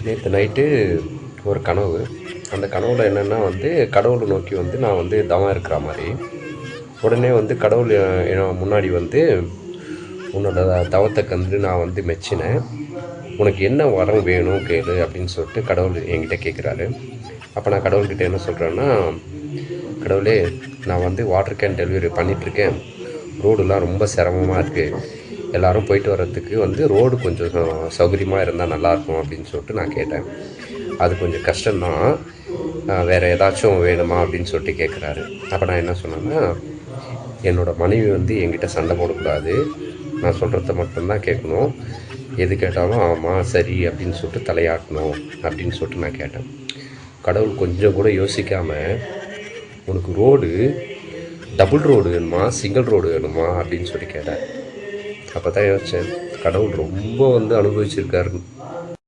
நேற்று நைட்டு ஒரு கனவு. அந்த கனவில் என்னென்னா கடவுளை நோக்கி நான் தவம் இருக்கிற மாதிரி. உடனே கடவுள் என் முன்னாடி உன்னோட தவத்தை கண்டு நான் மெச்சினேன். உனக்கு என்ன வரம் வேணும் கேளு அப்படின்னு சொல்லிட்டு கடவுள் என்கிட்ட கேட்குறாரு. அப்போ நான் கடவுள்கிட்ட என்ன சொல்கிறேன்னா, கடவுளே, நான் வாட்டர் கேன் டெலிவரி பண்ணிகிட்ருக்கேன். ரோடுலாம் ரொம்ப சிரமமாக இருக்குது. எல்லோரும் போயிட்டு வர்றதுக்கு ரோடு கொஞ்சம் சௌகரியமாக இருந்தால் நல்லாயிருக்கும் அப்படின்னு சொல்லிட்டு நான் கேட்டேன். அது கொஞ்சம் கஷ்டம்தான், வேறு ஏதாச்சும் வேணுமா அப்படின்னு சொல்லிட்டு கேட்குறாரு. அப்போ நான் என்ன சொன்னேன்னா, என்னோடய மனைவி என்கிட்ட சண்டை போடக்கூடாது, நான் சொல்கிறத மட்டும்தான் கேட்கணும், எது கேட்டாலும் ஆமாம் சரி அப்படின்னு சொல்லிட்டு தலையாட்டணும் அப்படின்னு சொல்லிட்டு நான் கேட்டேன். கடவுள் கொஞ்சம் கூட யோசிக்காமல், உனக்கு ரோடு டபுள் ரோடு வேணுமா சிங்கிள் ரோடு வேணுமா அப்படின்னு சொல்லி கேட்டேன். அப்போ தான் யோசித்தேன், கடவுள் ரொம்ப அனுபவிச்சிருக்காருன்னு.